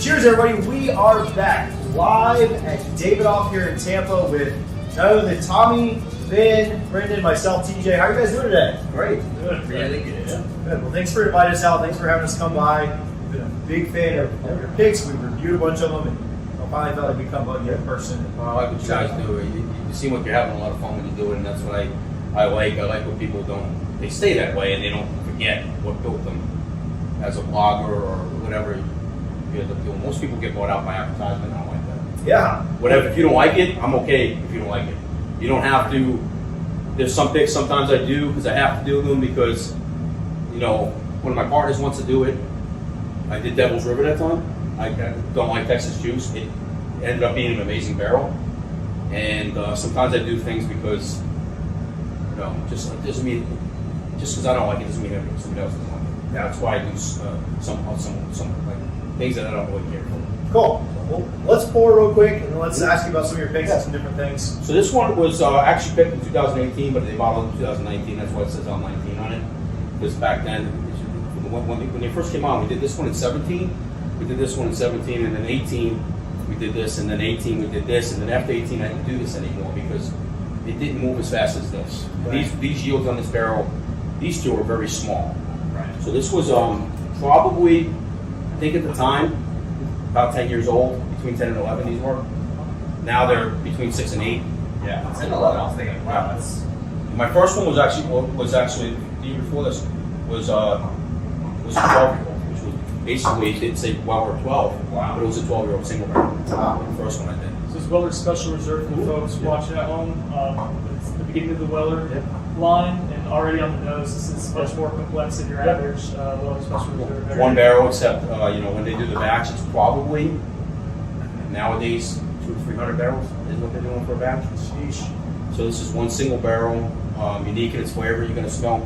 Cheers, everybody. We are back live at Davidoff here in Tampa with none other than Tommy, Ben, Brendan, myself, TJ. How are you guys doing today? Great. Good. Really good. Yeah. Good. Well, thanks for inviting us out. Thanks for having us come by. We've been a big fan of your picks. We've reviewed a bunch of them, and I finally felt like we come on you in person. I like what you guys do. You seem like you're having a lot of fun when you do it, and that's what I like. I like when people they stay that way and they don't forget what built them as a blogger or whatever you end up doing. Most people get bought out by advertisement. I don't like that. Yeah. Whatever. If you don't like it, I'm okay if you don't like it. You don't have to. There's some picks sometimes I do because I have to do them because, one of my partners wants to do it. I did Devil's River that time. I don't like Texas Juice. It ended up being an amazing barrel. And sometimes I do things because, just because I don't like it doesn't mean somebody else doesn't like it. That's why I do some like things that I don't really care for. Cool. Well, let's pour real quick and let's ask you about some of your picks and some different things. So this one was actually picked in 2018, but they bottled in 2019. That's why it says L19 on it. Because back then, when they first came out, we did this one in 17. We did this one in 17, and then 18 we did this, and then 18 we did this, and then after 18 I didn't do this anymore because it didn't move as fast as this. Right. These yields on this barrel, these two are very small. Right. So this was probably, I think at the time, about 10 years old, between 10 and 11 these were. Now they're between 6 and 8. Yeah, 10 and 11, I was thinking, wow, that's... My first one was actually the year before this was a 12-year-old, which was basically, it didn't say 12 or 12, Wow. but it was a 12-year-old single barrel. Wow. The first one I did. This is Weller's Special Reserve for folks watching at home. It's the beginning of the Weller line, and already on the nose, this is much more complex than your average Weller Special Reserve. One barrel, except when they do the batch, it's probably nowadays 200 or 300 barrels is what they're doing for a batch. Sheesh. So this is one single barrel, unique in its flavor. You're going to smell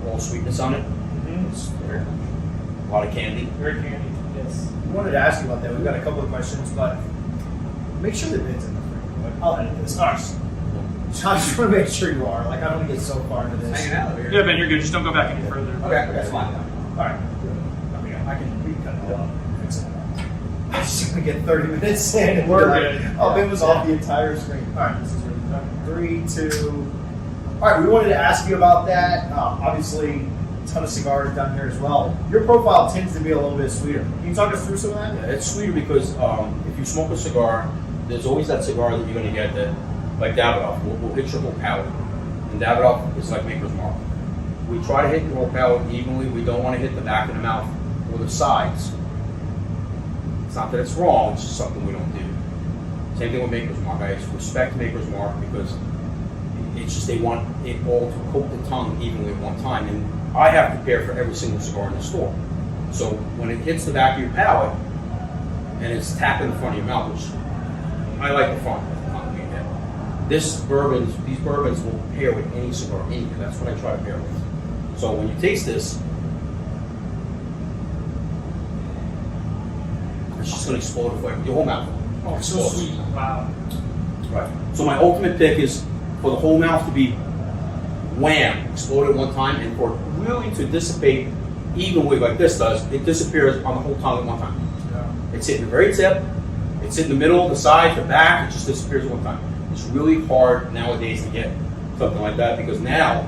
all sweetness on it. Mm-hmm. It's a lot of candy. Very candy, yes. We wanted to ask you about that. We've got a couple of questions, but make sure the bin's in the frame. I'll edit this. All right. I just want to make sure you are. Like, I don't want to get so far into this. Hanging out over here. Yeah, Ben, you're good. Just don't go back any further. Okay, that's fine. All right. We can cut it off. Fix it. I'm just going to get 30 minutes in and We're like, good. oh, Ben was off the entire screen. All right. This is really tough. 3, 2. All right. We wanted to ask you about that. Obviously, a ton of cigars down here as well. Your profile tends to be a little bit sweeter. Can you talk us through some of that? Yeah, it's sweeter because if you smoke a cigar, there's always that cigar that you're going to get that, like Davidoff, will hit your whole palate. And Davidoff is like Maker's Mark. We try to hit your whole palate evenly. We don't want to hit the back of the mouth or the sides. It's not that it's wrong, it's just something we don't do. Same thing with Maker's Mark. I respect Maker's Mark because it's just they want it all to coat the tongue evenly at one time. And I have to prepare for every single cigar in the store. So when it hits the back of your palate and it's tapping the front of your mouth, which I like the front. These bourbons will pair with any cigar, anything. That's what I try to pair with. So when you taste this, it's just going to explode the flavor. Your whole mouth. Oh, so Explodes. sweet. Wow. Right. So my ultimate pick is for the whole mouth to be wham, explode at one time, and for it really to dissipate evenly like this does. It disappears on the whole tongue at one time. Yeah. It's hitting the very tip. It's in the middle, the side, the back. It just disappears at one time. It's really hard nowadays to get something like that because now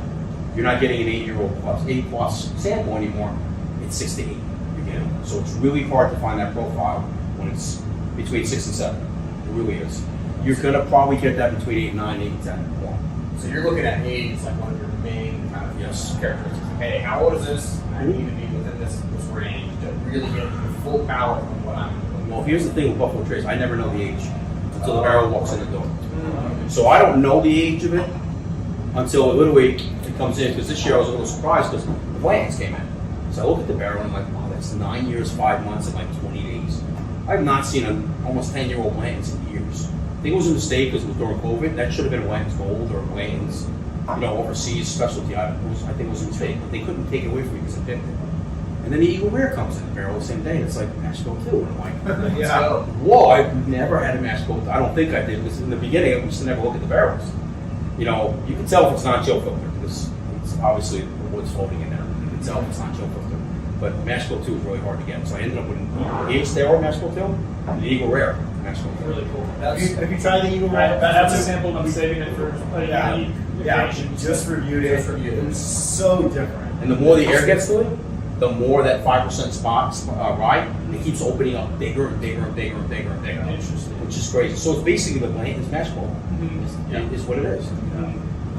you're not getting an 8 plus sample anymore. It's 6 to 8 you're getting. So it's really hard to find that profile when it's between 6 and 7. It really is. You're gonna probably get that between 8 and 9, 8 and 10. More. So you're looking at age as like one of your main kind of characteristics. Hey, how old is this? I need to be within this range to really get the full palate of what I'm doing. Well, here's the thing with Buffalo Trace. I never know the age until the barrel walks in the door. So I don't know the age of it until literally it comes in. Because this year I was a little surprised because the Blanton's came in. So I look at the barrel and I'm like, wow, that's 9 years, 5 months, and like 20 days. I've not seen an almost 10-year-old Blanton's in years. I think it was a mistake because it was during COVID. That should have been Blanton's Gold or Blanton's, overseas specialty. I think it was a mistake, but they couldn't take it away from me because it picked it. And then the Eagle Rare comes in the barrel the same day, and it's like mash bill too. And I'm like, Yeah. whoa, I've never had a mash bill. I don't think I did because in the beginning I used to never look at the barrels. You know, you can tell if it's not chill filter because it's obviously the wood's floating in there. You can tell if it's not chill filter. but mash bill 2 is really hard to get. So I ended up with an Eagle Sterile mash bill 2 and the Eagle Rare mash bill 2. Really cool. Have you tried the Eagle Right, Rare? that's a sample. I'm saving it for a Yeah. unique Yeah, occasion. just reviewed it. Just reviewed it. It was so different. And the more the air gets to it, the more that 5% spot ride, it keeps opening up bigger and bigger and bigger and bigger and bigger. Interesting. Which is crazy. So it's basically the Blanton's mash bill is what it is.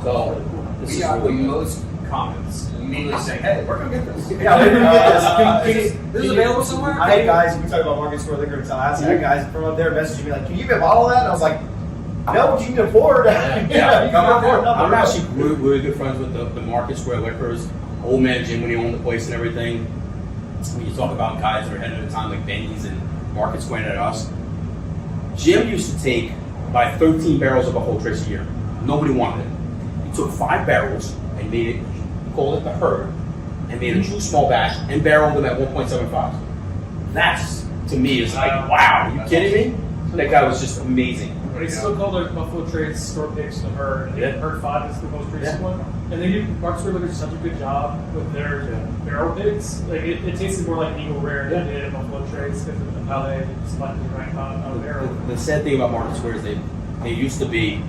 So this We is got the really good. most comments immediately saying, "Hey, we're gonna get this." Yeah, we're gonna get this. This is available somewhere. I had guys, we talk about Market Square Liquor in Tallahassee, I had guys from up there messaging me like, can you get a bottle of that? And I was like, no, but you can afford it. Yeah. You can afford it. I'm actually really good friends with the Market Square Liquors, old man Jim when he owned the place and everything. When you talk about guys that are ahead of the time like Benny's and Market Square and us, Jim used to take by 13 barrels of a whole trace a year. Nobody wanted it. He took 5 barrels and made it, he called it the herd, and made a true small batch and barreled them at 1.75. That's, to me, is like, wow, are you kidding me? That guy was just amazing. But it's still called like Buffalo Trace store picks the herd. And Yeah. Herd 5 is the most recent Yeah. one. And they do Market Square Liquor such a good job with their barrel picks. Like it tasted more like Eagle Rare than it did at Buffalo Trace because of how they selected the right on a barrel. The sad thing about Market Square is they used to be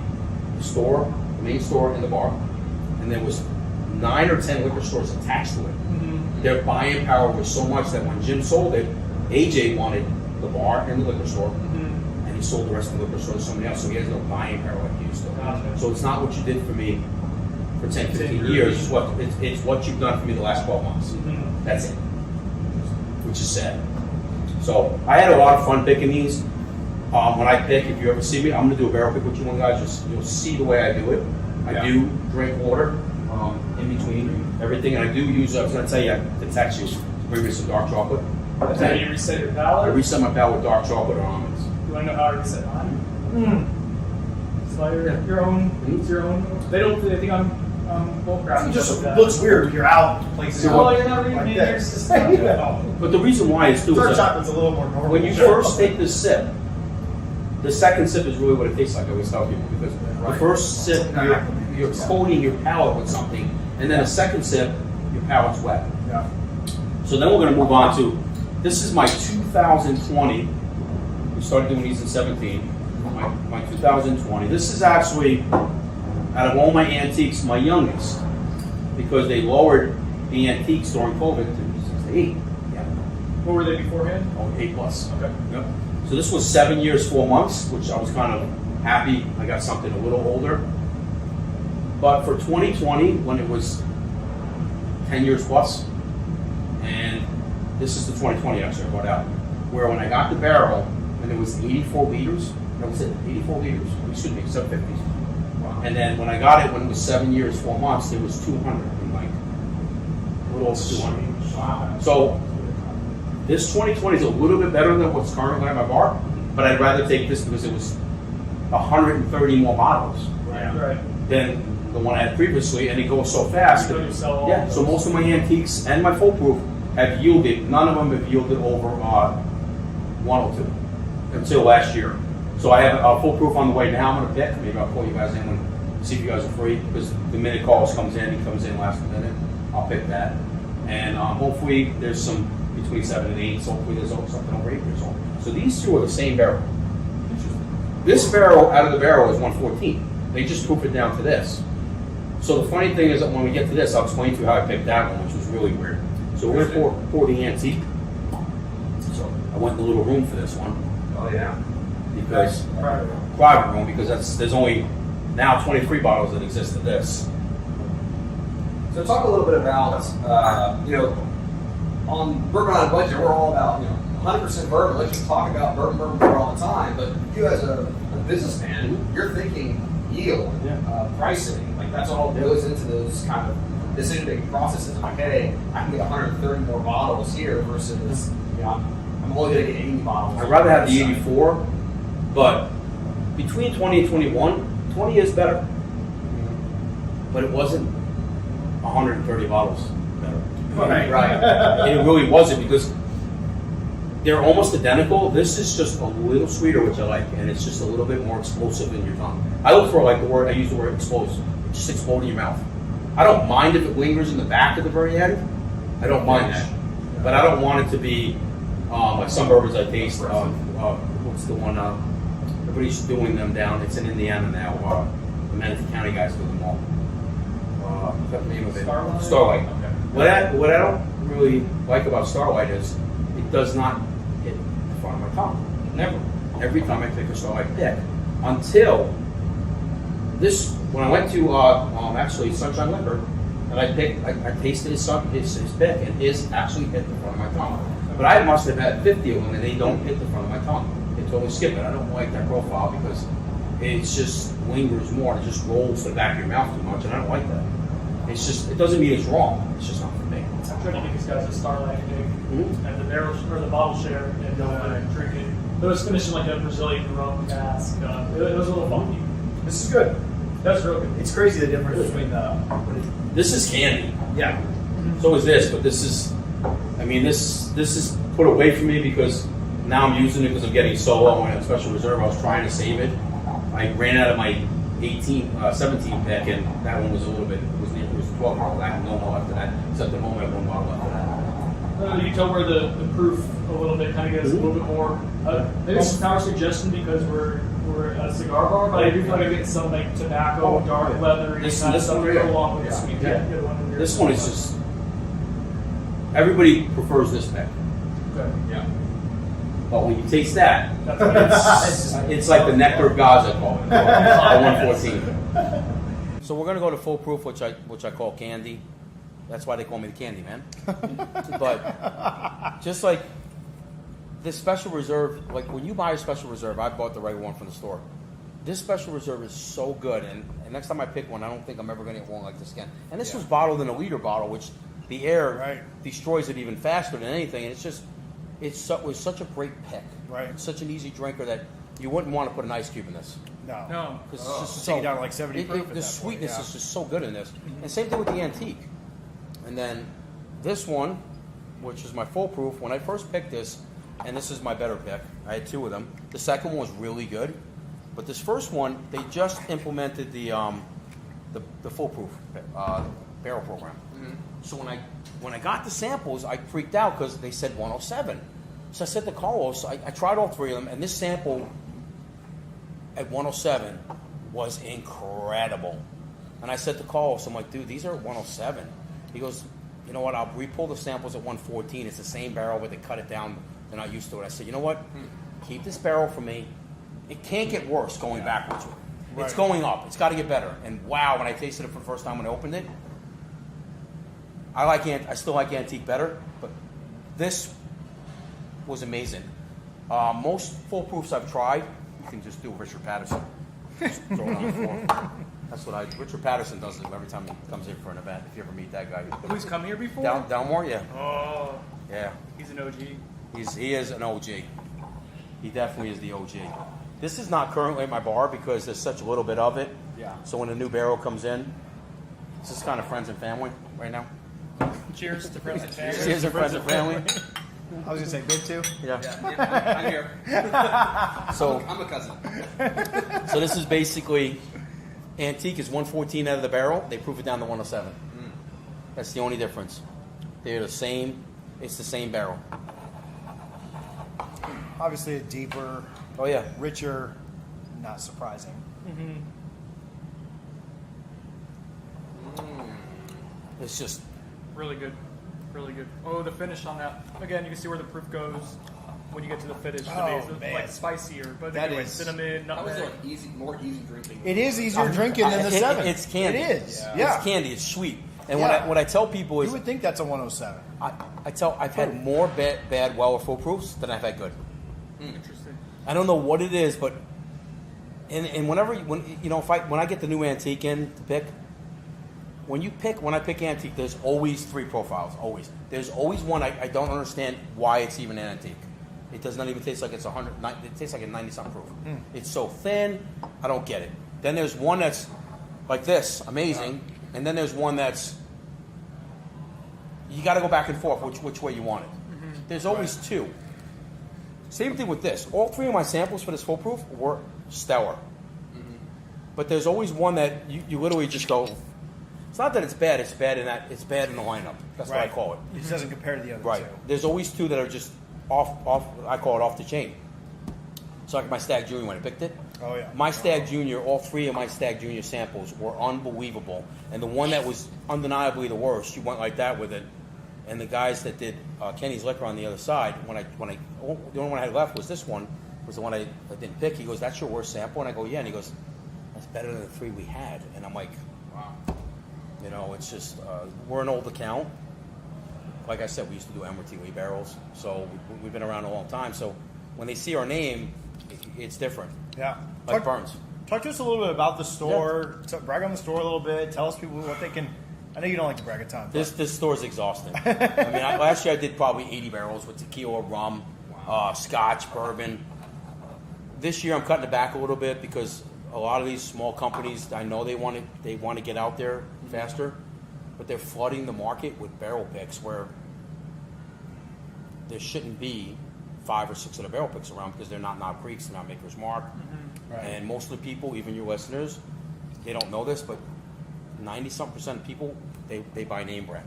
the store, the main store and the bar, and there was 9 or 10 liquor stores attached to it. Mm-hmm. Their buying power was so much that when Jim sold it, AJ wanted the bar and the liquor store, Mm-hmm. and he sold the rest of the liquor store to somebody else, so he has no buying power like he used to. Gotcha. So it's not what you did for me for 10, 15 years, it's what you've done for me the last 12 months. Mm-hmm. That's it. Which is sad. So I had a lot of fun picking these. When I pick, if you ever see me, I'm going to do a barrel pick with you one, guys. You'll see the way I do it. I do drink water in between everything, and I do use, I was going to tell you, to text you, to bring me some dark chocolate. That's how you reset your I palate. reset my palate with dark chocolate or almonds. You want to know how I reset mine? It's like your own. It's your own. They don't. They think I'm bullcrap. It just looks weird when you're out places. Oh, you're not reading like me. that. There's just no. But the reason why is too, Dark is that chocolate's a little more normal. when you first take this sip, the second sip is really what it tastes like. I always tell people, because the first sip, you're coating your palate with something, and then a second sip, your palate's wet. Yeah. So then we're going to move on to, this is my 2020. We started doing these in 17. My 2020. This is actually, out of all my antiques, my youngest, because they lowered the antiques during COVID to 6 to 8. Yeah. What were they beforehand? Oh, 8 plus. Okay. Yep. So this was 7 years, 4 months, which I was kind of happy. I got something a little older. But for 2020, when it was 10 years plus, and this is the 2020 actually I brought out, where when I got the barrel, and it was 84 liters, that was it, 84 liters, excuse me, 750s. Wow. And then when I got it, when it was 7 years, 4 months, there was 200, and like, a little over 200. Wow. So, this 2020 is a little bit better than what's currently at my bar, but I'd rather take this because it was 130 more bottles Right. than the one I had previously, and it goes so fast. You know you sell all Yeah, of so those. most of my antiques and my full proof have yielded, none of them have yielded over 102 until last year. So I have a full proof on the way now. I'm going to pick. Maybe I'll call you guys in and see if you guys are free, because the minute calls comes in, he comes in last minute. I'll pick that. And hopefully there's some between 7 and 8, so hopefully there's something over 8 years old. So these two are the same barrel. This barrel out of the barrel is 114. They just proof it down to this. So the funny thing is that when we get to this, I'll explain to you how I picked that one, which was really weird. So we're going to pour the antique. So I went in the little room for this one, Oh yeah. because private room, because there's only now 23 bottles that exist of this. So talk a little bit about, on Bourbon on a Budget, we're all about, 100% bourbon. Let's talk about bourbon all the time. But you as a businessman, you're thinking yield, pricing. Like that's all goes into those kind of decision-making processes. Like, hey, I can get 130 more bottles here versus, I'm only going to get 80 bottles. I'd rather have the 84, but between 20 and 21, 20 is better. But it wasn't 130 bottles better. Right. It really wasn't, because they're almost identical. This is just a little sweeter, which I like, and it's just a little bit more explosive in your tongue. I look for I use the word explosive. It just explode in your mouth. I don't mind if it lingers in the back at the very end. I don't mind that. but I don't want it to be like some bourbons I taste. What's the one? Everybody's doing them down. It's in Indiana now. The Manatee County guys do them all. What's the name of it? Starlight? Starlight. Okay. What I don't really like about Starlight is it does not hit the front of my tongue. Never. Every time I pick a Starlight pick. Until this, when I went to actually Sunshine Liquor, and I tasted his pick, and his actually hit the front of my tongue. But I must have had 50 of them, and they don't hit the front of my tongue. They totally skip it. I don't like that profile because it just lingers more. It just rolls to the back of your mouth too much, and I don't like that. It's just, it doesn't mean it's wrong. It's just not for me. I'm trying to give these guys a Starlight pick and the barrel or the bottle share and drink it. It was finishing like a Brazilian rum cask. It was a little funky. This is good. That's real good. It's crazy the difference between This is candy. yeah. So is this, but this is, I mean, this is put away from me because now I'm using it because I'm getting so low on a special reserve. I was trying to save it. I ran out of my 17 pick, and that one was a little bit, it was 12 bottle. I had no more after that, except at home I had one bottle after that. You can tell where the proof a little bit kind of gets a little bit more. Maybe it's a power suggestion because we're a cigar bar, but I do feel like I get some like tobacco, dark leather, and This kind of one stuff to right go here. along with the sweet. Yeah. The other one This one is just, everybody prefers this pick. Okay. Yeah. But when you taste that, That's what it's like the nectar of Gaza, I call it, the 114. So we're gonna go to full proof, which I call candy. That's why they call me the Candy Man. But just like this special reserve, like when you buy a special reserve, I bought the regular one from the store. This special reserve is so good, and next time I pick one, I don't think I'm ever gonna get one like this again. And this was bottled in a liter bottle, which the air destroys it even faster than anything. And it's just, it was such a great pick. Right. It's such an easy drinker that you wouldn't want to put an ice cube in this. No. Because it's just Take it down to like 70 proof at the that sweetness point, is just so good in this. And same thing with the antique. And then this one, which is my full proof, when I first picked this, and this is my better pick, I had two of them. The second one was really good. But this first one, they just implemented the full proof barrel program. So when I got the samples, I freaked out because they said 107. So I said to Carlos, I tried all three of them, and this sample at 107 was incredible. And I said to Carlos, I'm like, dude, these are at 107. He goes, you know what, I'll re-pull the samples at 114. It's the same barrel, but they cut it down. They're not used to it. I said, you know what, keep this barrel for me. It can't get worse going backwards. It's going up. It's got to get better. And wow, when I tasted it for the first time when I opened it, I still like antique better, but this was amazing. Most full proofs I've tried, you can just do Richard Patterson. Just throw it on the floor. That's what Richard Patterson does it every time he comes in for an event. If you ever meet that guy, Who's come here before? Downmore, yeah, Oh, yeah. he's an OG. He is an OG. He definitely is the OG. This is not currently at my bar because there's such a little bit of it. Yeah. So when a new barrel comes in, it's just kind of friends and family right now. Cheers to friends and family. Cheers to friends and family. I was gonna say big two. Yeah. I'm here. So I'm a cousin. So this is basically antique is 114 out of the barrel. They proof it down to 107. That's the only difference. They're the same. It's the same barrel. Obviously a deeper, Oh yeah. richer, not surprising. It's just Really good. Really good. Oh, the finish on that. Again, you can see where the proof goes when you get to the finish. The Oh, base is man. like spicier, but That anyway, is- cinnamon, That was nutmeg. like more easy drinking. It is easier drinking than the 7. It's candy. It is. Yeah. Yeah. It's candy. It's sweet. And Yeah. what I tell people You is would think that's a 107. I've had more bad Weller full proofs than I've had good. Interesting. I don't know what it is, but and whenever when I get the new antique in to pick, when I pick antique, there's always three profiles. Always. There's always one I don't understand why it's even an antique. It does not even taste like it's 100. It tastes like a 90-something proof. It's so thin. I don't get it. Then there's one that's like this, amazing, and then there's one that's you got to go back and forth which way you want it. There's always two. Same thing with this. All three of my samples for this full proof were stellar. But there's always one that you literally just go, It's not that it's bad. It's bad in that it's bad in the lineup. That's what I Right. call it. It just doesn't compare to the other Right. two. There's always two that are just off. I call it off the chain. So like my Stag Junior when I picked it. Oh, yeah. My Stag Junior, all three of my Stag Junior samples were unbelievable, and the one that was undeniably the worst, you went like that with it. And the guys that did Kenny's Liquor on the other side, the only one I had left was this one, was the one I didn't pick. He goes, "That's your worst sample," and I go, "Yeah," and he goes, "That's better than the three we had," and I'm like, Wow. you know, it's just we're an old account. Like I said, we used to do Emerald Lee barrels, so we've been around a long time. So when they see our name, it's different. Yeah. Like Burns. Talk to us a little bit about the store. Brag on the store a little bit. Tell us people what they can. I know you don't like to brag a ton. But This store's exhausting. I mean, last year I did probably 80 barrels with tequila, rum, scotch, bourbon. This year I'm cutting it back a little bit because a lot of these small companies, I know they want to get out there faster, but they're flooding the market with barrel picks where there shouldn't be 5 or 6 of the barrel picks around because they're not Knob Creeks, they're not Maker's Mark. Right. And most of the people, even your listeners, they don't know this, but 90-something% of people, they buy name brand.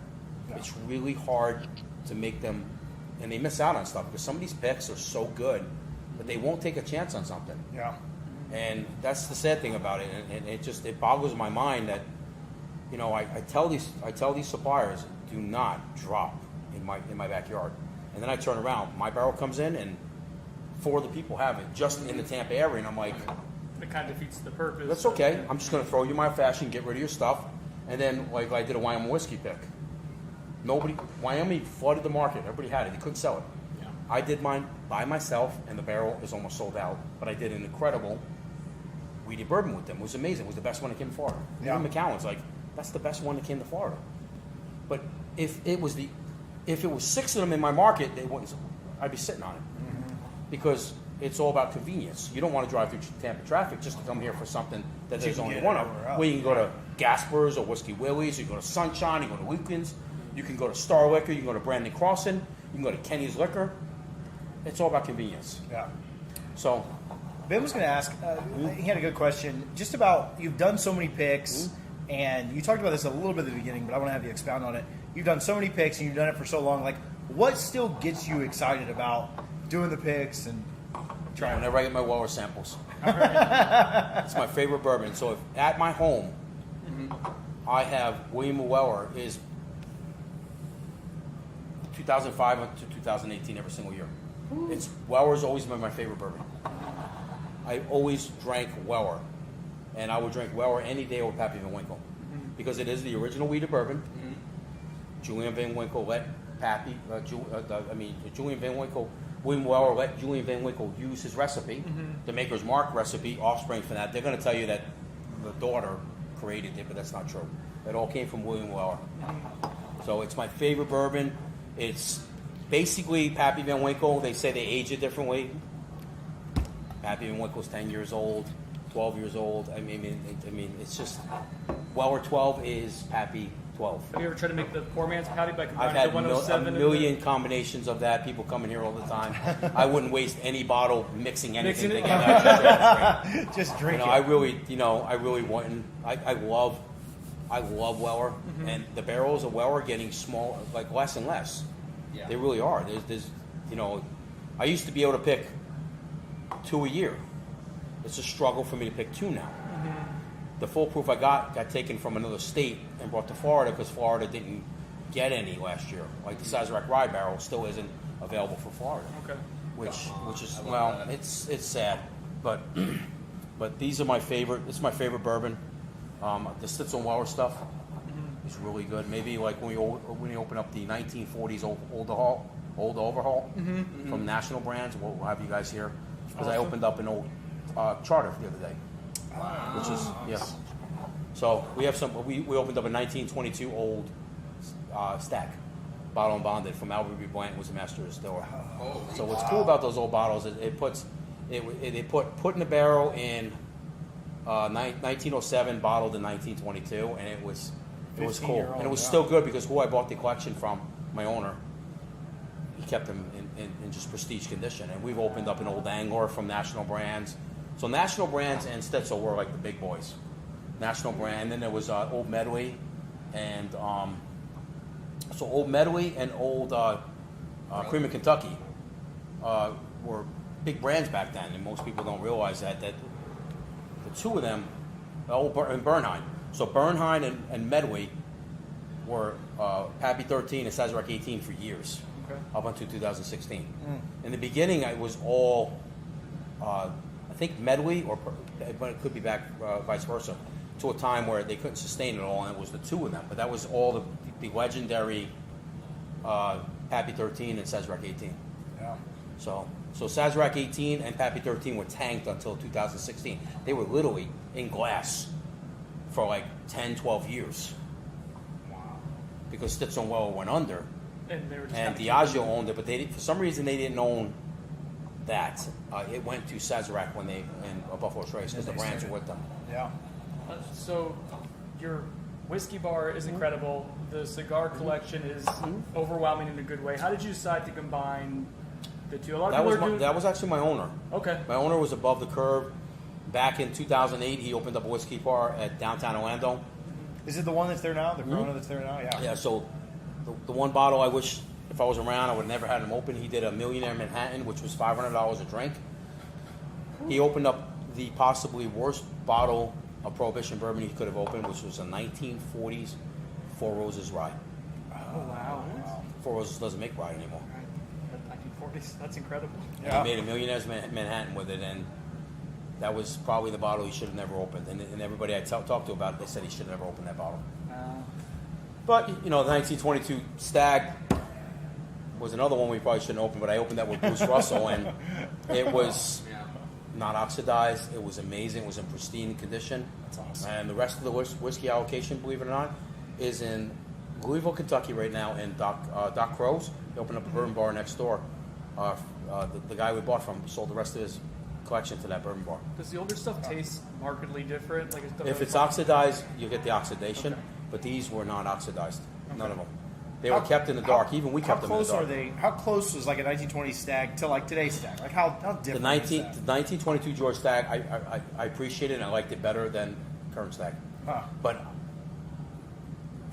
Yeah. It's really hard to make them, and they miss out on stuff because some of these picks are so good, but they won't take a chance on something. Yeah. And that's the sad thing about it, and it boggles my mind that, you know, I tell these suppliers, do not drop in my backyard, and then I turn around, my barrel comes in, and 4 of the people have it just in the Tampa area, and I'm like, It kind of defeats the purpose. that's okay. I'm just going to throw you my fashion, get rid of your stuff, and then like I did a Wyoming whiskey pick. Wyoming flooded the market. Everybody had it. They couldn't sell it. Yeah. I did mine by myself, and the barrel is almost sold out. But I did an incredible weedy bourbon with them. It was amazing. It was the best one that came to Florida. Yeah. Even McAllen's like, that's the best one that came to Florida. But if it was 6 of them in my market, they wouldn't. I'd be sitting on it because it's all about convenience. You don't want to drive through Tampa traffic just to come here for something that You there's can only get one it of. everywhere else. Well, you can go to Gasper's or Whiskey Willie's, you can go to Sunshine, you can go to Lucan's, you can go to Star Liquor, you can go to Brandon Crossan, you can go to Kenny's Liquor. It's all about convenience. Yeah. So, Ben was going to ask, he had a good question, just about, you've done so many picks, and you talked about this a little bit at the beginning, but I want to have you expound on it. You've done so many picks, and you've done it for so long. Like, what still gets you excited about doing the picks and trying? whenever I get my Weller samples, it's my favorite bourbon. So, if at my home, I have William Weller is 2005 to 2018 every single year. It's Weller's always been my favorite bourbon. I always drank Weller, and I would drink Weller any day over Pappy Van Winkle because it is the original wheated bourbon. Julian Van Winkle let Julian Van Winkle, William Weller let Julian Van Winkle use his recipe, the Maker's Mark recipe, offspring from that. They're going to tell you that the daughter created it, but that's not true. It all came from William Weller. So it's my favorite bourbon. It's basically Pappy Van Winkle. They say they age it differently. Pappy Van Winkle's 10 years old, 12 years old. I mean, it's just Weller 12 is Pappy 12. Have you ever tried to make the poor man's patty by I've combining had the 107 a and million combinations of that. People coming here all the time. I wouldn't waste any bottle mixing anything Mixing it? together. Just drink I really want. I love Weller, and the barrels of Weller getting small, like less and less. Yeah. They really are. There's, I used to be able to pick 2 a year. It's a struggle for me to pick 2 now. The full proof I got taken from another state and brought to Florida because Florida didn't get any last year. Like the Sazerac Rye barrel still isn't available for Florida. Okay. Which is I love that. it's sad, but these are my favorite. It's my favorite bourbon. The Stitzel and Weller stuff is really good. Maybe like when you open up the 1940s old overhaul from National Brands, we'll have you guys here because I opened up an old charter the other day, which is So we have some. We opened up a 1922 old stack, bottle and bonded from Albert B. Blanton was the master distiller. So what's cool about those old bottles is they put in the barrel in 1907, bottled in 1922, and it was cool, and it was still good because who I bought the collection from, my owner, he kept them in just prestige condition. And we've opened up an old Angler from National Brands. So National Brands and Stitzel were like the big boys. National Brand, and then there was Old Medley, And so Old Medway and Old Cream of Kentucky were big brands back then, and most people don't realize that the two of them, and Bernheim. So Bernheim and Medway were Pappy 13 and Sazerac 18 for years, up until 2016. In the beginning, I was all, I think Medway, but it could be back vice versa, to a time where they couldn't sustain it all, and it was the two of them. But that was all the legendary Pappy 13 and Sazerac 18. Yeah. So Sazerac 18 and Pappy 13 were tanked until 2016. They were literally in glass for like 10, 12 years. Wow. Because Stitzel Weller went under, and Diageo owned it, but for some reason they didn't own that. It went to Sazerac when they in Buffalo Trace because the brands were with them. Yeah. So your whiskey bar is incredible. The cigar collection is overwhelming in a good way. How did you decide to combine the two? That was actually my owner. Okay. My owner was above the curve. Back in 2008, he opened up a whiskey bar at downtown Orlando. Is it the one that's there now? The Corona that's there now? Yeah. Yeah, so the one bottle I wish, if I was around, I would have never had him open. He did a Millionaire Manhattan, which was $500 a drink. He opened up the possibly worst bottle of Prohibition bourbon he could have opened, which was a 1940s Four Roses rye. Oh, wow. Four Roses doesn't make rye anymore. 1940s. That's incredible. Yeah. He made a Millionaire's Manhattan with it, and that was probably the bottle he should have never opened. And everybody I talked to about it, they said he should have never opened that bottle. But, the 1922 Stag was another one we probably shouldn't open, but I opened that with Bruce Russell, and it was not oxidized. It was amazing. It was in pristine condition. That's awesome. And the rest of the whiskey allocation, believe it or not, is in Louisville, Kentucky right now, in Doc Crow's. He opened up a bourbon bar next door. The guy we bought from sold the rest of his collection to that bourbon bar. Does the older stuff taste markedly different? Like If it's oxidized, you get the oxidation, but these were not oxidized. None of them. They were kept in the dark. Even we kept them in the dark. How close are they? How close was like a 1920 Stag to like today's Stag? Like how different? The is that? 1922 George Stag, I appreciate it and I liked it better than current Stag. Huh. But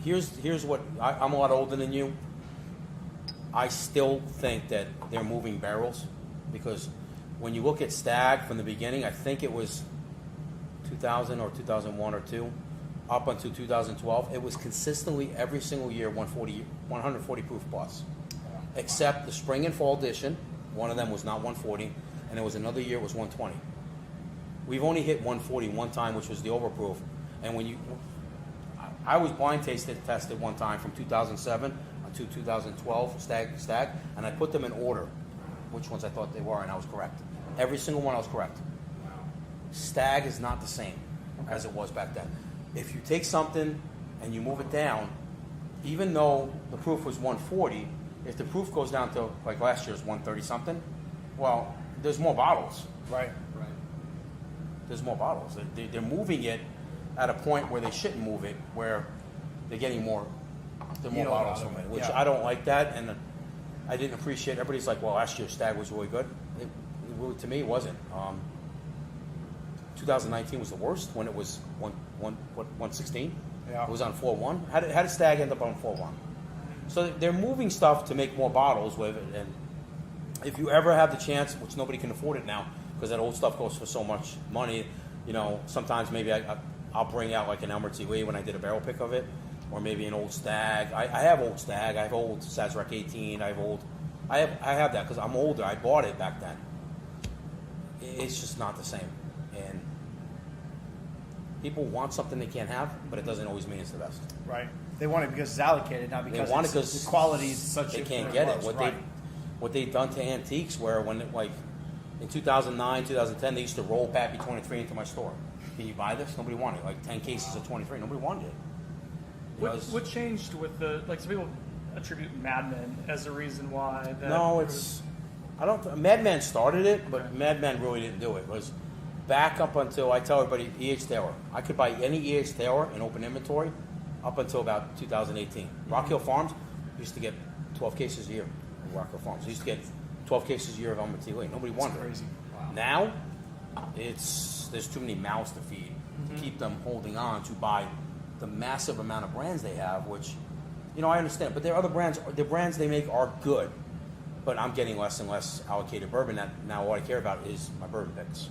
here's what I'm a lot older than you. I still think that they're moving barrels because when you look at Stag from the beginning, I think it was 2000 or 2001 or 2, up until 2012, it was consistently every single year 140 proof plus, except the spring and fall edition. One of them was not 140, and there was another year it was 120. We've only hit 140 one time, which was the overproof. And I was blind tested one time from 2007 to 2012 Stag, and I put them in order, which ones I thought they were, and I was correct. Every single one I was correct. Stag is not the same as it was back then. If you take something and you move it down, even though the proof was 140, if the proof goes down to like last year's 130 something, well, there's more bottles. Right. There's more bottles. They're moving it at a point where they shouldn't move it, where they're getting more bottles from it, which I don't like that, and I didn't appreciate. Everybody's like, well, last year's Stag was really good. To me, it wasn't. 2019 was the worst when it was 116. Yeah. It was on 4-1. How did Stag end up on 4-1? So they're moving stuff to make more bottles with it, and if you ever have the chance, which nobody can afford it now, because that old stuff goes for so much money, sometimes maybe I'll bring out like an Elmer T. Lee when I did a barrel pick of it, or maybe an old Stag. I have old Stag. I have old Sazerac 18. I have that because I'm older. I bought it back then. It's just not the same, and people want something they can't have, but it doesn't always mean it's the best. Right. They want it because it's allocated, not because they want it because the quality is such. They can't get it. What they've done to antiques, where in 2009, 2010, they used to roll Pappy 23 into my store. Can you buy this? Nobody wanted it. Like 10 cases of 23. Nobody wanted it. What changed with some people attribute Mad Men as a reason why? Madman started it, but Madman really didn't do it. It was back up until, I tell everybody, E.H. Taylor. I could buy any E.H. Taylor in open inventory up until about 2018. Rock Hill Farms used to get 12 cases a year of Rock Hill Farms. They used to get 12 cases a year of Elmer T. Lee. Nobody wanted it. Crazy. Wow. Now, there's too many mouths to feed to keep them holding on to buy the massive amount of brands they have, which, you know, I understand. But there are other brands. The brands they make are good, but I'm getting less and less allocated bourbon. Now all I care about is my bourbon picks,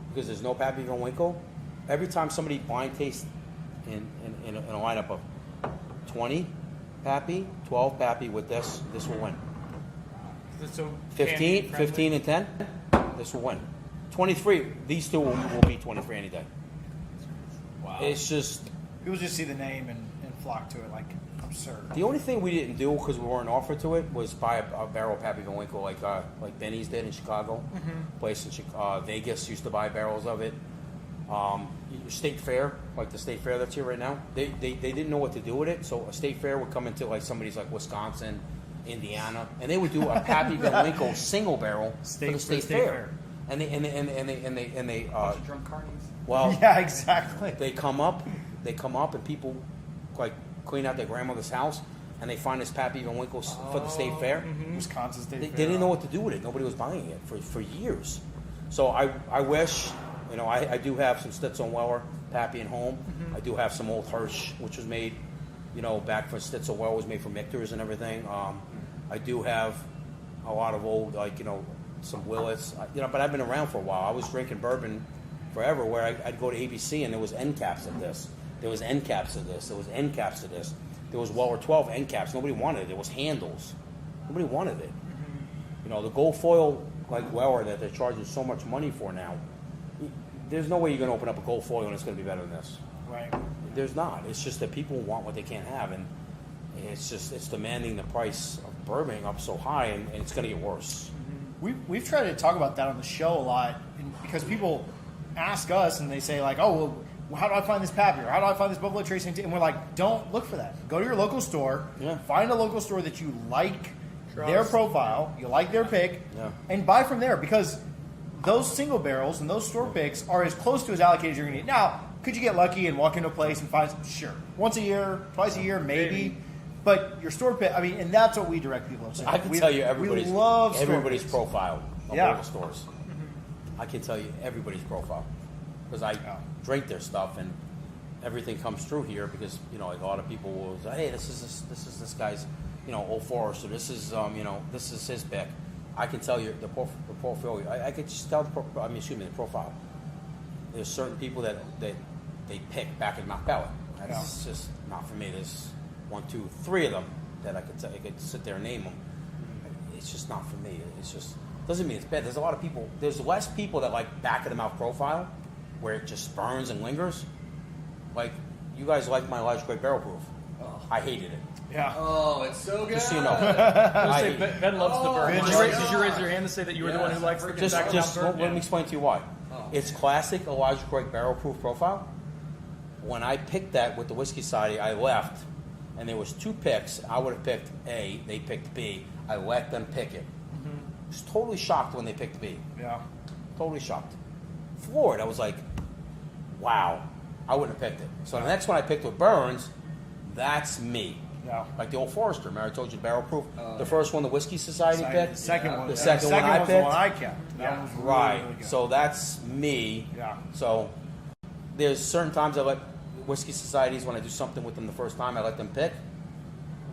because there's no Pappy Van Winkle. Every time somebody blind tastes in a lineup of 20 Pappy, 12 Pappy with this will win. So 15 and 10, this will win. 23, these two will beat 23 any day. Wow. It's just People just see the name and flock to it like absurd. the only thing we didn't do because we weren't offered to it was buy a barrel of Pappy Van Winkle like Benny's did in Chicago. Place in Vegas used to buy barrels of it. State Fair, like the State Fair that's here right now, they didn't know what to do with it. So a State Fair would come into like somebody's like Wisconsin, Indiana, and they would do a Pappy Van Winkle single barrel for the State Fair. And they drunk carnies. well, Yeah, exactly. they come up and people like clean out their grandmother's house and they find this Pappy Van Winkle for the State Fair. Wisconsin State They Fair. didn't know what to do with it. Nobody was buying it for years. So I wish, you know, I do have some Stitzel Weller Pappy at home. I do have some old Hirsch, which was made, you know, back for Stitzel Weller was made from Michter's and everything. I do have a lot of old, like, you know, some Willits, you know, but I've been around for a while. I was drinking bourbon forever, where I'd go to ABC and there was end caps of this. There was end caps of this. There was end caps of this. There was Weller 12 end caps. Nobody wanted it. There was handles. Nobody wanted it. You know, the gold foil like Weller that they're charging so much money for now. There's no way you're going to open up a gold foil and it's going to be better than this. Right. There's not. It's just that people want what they can't have, and it's demanding the price of bourbon up so high, and it's going to get worse. We've tried to talk about that on the show a lot, because people ask us and they say like, oh, well, how do I find this Pappy, or how do I find this Buffalo Trace? And we're like, don't look for that. Go to your local store. Yeah. Find a local store that you like Trust. their profile, you like their pick, Yeah. and buy from there, because those single barrels and those store picks are as close to as allocated as you're going to get. Now, could you get lucky and walk into a place and find some? Sure. Once a year, twice a year, maybe. But your store pick, I mean, and that's what we direct people to. I can tell you we love store everybody's picks. profile of Yeah. local stores. I can tell you everybody's profile because I drink their stuff and everything comes through here, because, you know, like a lot of people will say, hey, this is this guy's, you know, Old Forester. This is you know, this is his pick. I can tell you the portfolio. I could just tell the profile. There's certain people that they pick back in mouth palate. That's just not for me. There's 1, 2, 3 of them that I could sit there and name them. It's just not for me. It's just doesn't mean it's bad. There's a lot of people. There's less people that like back of the mouth profile, where it just burns and lingers. Like, you guys like my Elijah Craig Barrel Proof. I hated it. Yeah. Oh, it's so good. Just so you know. I was say, Ben loves the burn. Oh, Did you raise your hand to say that you were the one who likes the Just back let me explain to you why. Oh. It's classic Elijah Craig Barrel Proof profile. When I picked that with the Whiskey Society, I left, and there was 2 picks. I would have picked A. They picked B. I let them pick it. I was totally shocked when they picked B. Yeah. Totally shocked. Floored. I was like, wow. I wouldn't have picked it. So the next one I picked with Burns, that's me. Yeah. Like the Old Forester. Remember I told you Barrel Proof? The first one the Whiskey Society The picked? second one. The second one I was the picked? one I kept. That one was really, Right. really good. So that's me. Yeah. So there's certain times I let Whiskey Societies, when I do something with them the first time, I let them pick.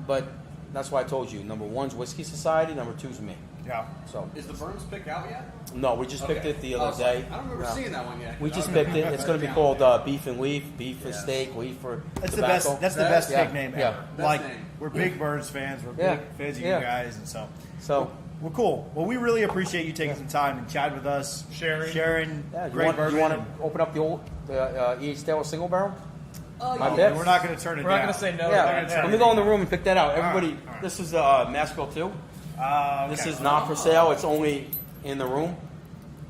But that's why I told you, number 1's Whiskey Society, number 2's me. Yeah. So Is the Burns pick out yet? no, we just picked Okay. it the other day. I don't remember No. seeing that one yet. We just Okay. picked it. It's going to be called Beef and Leaf, Beef for steak, leaf for That's the tobacco. best. That's the best Yeah. pick name Yeah. ever. Best Like, name. we're big Burns fans. We're Yeah. big fans of Yeah. you guys, and so So well, cool. Well, we really appreciate you taking some time and chat with us, Sharing. yeah, you great want bourbon. to open up the old E.H. Taylor single barrel? My and bit? we're not going to turn it We're down. not going to say no. Yeah, We're gonna let me go in the room and pick that out. Everybody, all right. this is Massville 2. Okay. This is not for sale. It's only in the room.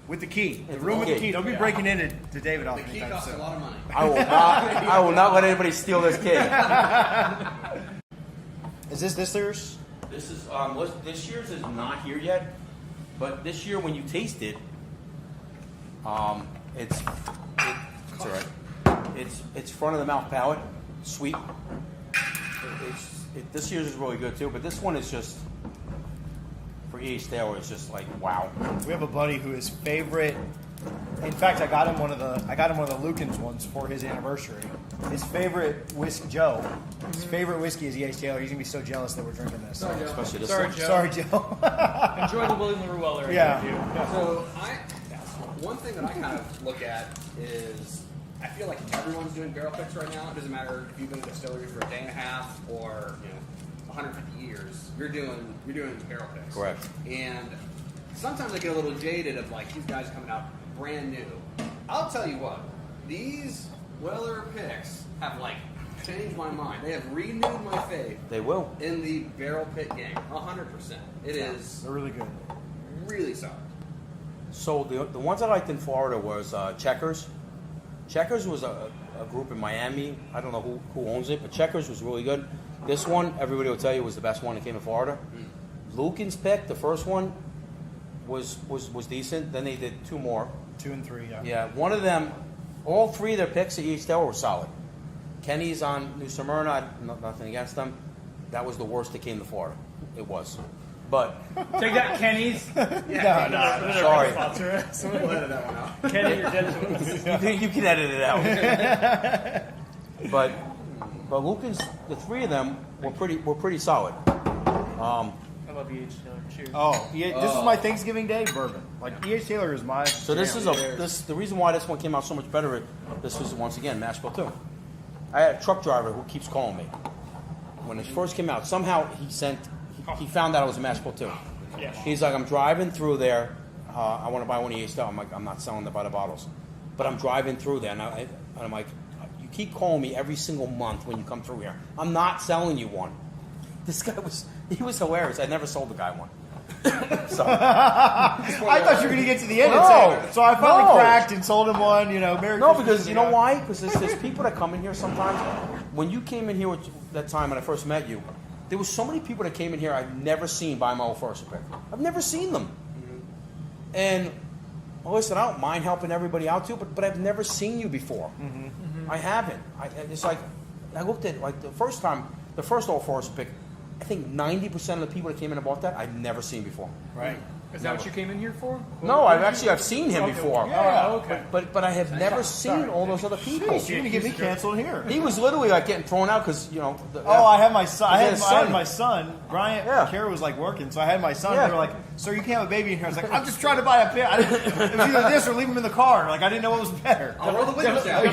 with the key. The With room the with the key. key. Don't be breaking into Davidoff The key anytime costs a soon. lot of money. I will not let anybody steal this key. Is this year's? This is this year's is not here yet, but this year when you taste it, it's all right. It's front of the mouth palate, sweet. This year's is really good too, but this one is just for E.H. Taylor. It's just like wow. We have a buddy who his favorite. In fact, I got him one of the Lukens ones for his anniversary, his favorite whiskey, Joe. His favorite whiskey is E.H. Taylor. He's gonna be so jealous that we're drinking this. Sorry, Joe. Especially this Sorry, one. Joe. Sorry, Joe. Enjoy the William LaRue Weller. Yeah. So one thing that I kind of look at is I feel like everyone's doing barrel picks right now. It doesn't matter if you've been in a distillery for a day and a half or 150 years. You're doing barrel picks. Correct. And sometimes I get a little jaded of like these guys coming out brand new. I'll tell you what, these Weller picks have like changed my mind. They have renewed my faith They will. in the barrel pick game. 100%. It is They're really good. really solid. So the ones I liked in Florida was Checkers. Checkers was a group in Miami. I don't know who owns it, but Checkers was really good. This one, everybody will tell you, was the best one that came in Florida. Lucan's pick, the first one, was decent. Then they did two more. 2 and 3. Yeah. Yeah, one of them, all three of their picks at each tower were solid. Kenny's on New Smyrna, nothing against them. That was the worst that came to Florida. It was. But Take that, Kenny's. sorry, We'll edit that one out. Kenny, you're dead to us. you can edit it out. but Lucan's, the three of them were pretty solid. I love E.H. Taylor. Cheers. Oh, this is my Thanksgiving Day bourbon. Like E.H. Taylor is my. So this jam. is the reason why this one came out so much better. This was once again mash bill too. I had a truck driver who keeps calling me. When it first came out, somehow he found out it was a mash bill too. Yeah. He's like, I'm driving through there. I want to buy one of these. I'm like, I'm not selling them by the bottles, but I'm driving through there, and I'm like, you keep calling me every single month when you come through here. I'm not selling you one. This guy was hilarious. I never sold the guy one. So I thought you were going to get to the end No. and say, so I finally No. cracked and sold him one, Merry no, Christmas. because you know why? Because there's people that come in here sometimes. When you came in here that time when I first met you, there was so many people that came in here I've never seen buy my old Forester pick. I've never seen them. And well, listen, I don't mind helping everybody out too, but I've never seen you before. I haven't. It's like I looked at like the first old Forester pick. I think 90% of the people that came in and bought that I'd never seen before. Right. Is that what you came in here for? No, I've seen him Okay. before. Yeah. Oh, okay. But I have never seen all those other people. Jeez, you're going to get me canceled here. He was literally like getting thrown out because Oh, I had my son. I His had son. my son. Brian, Yeah. Kara was like working, so I had my son. Yeah. They were like, "Sir, you can't have a baby in here." I was like, "I'm just trying to buy a pit. It was either this or leave him in the car. Like I didn't know what was better." I'll roll the windows down.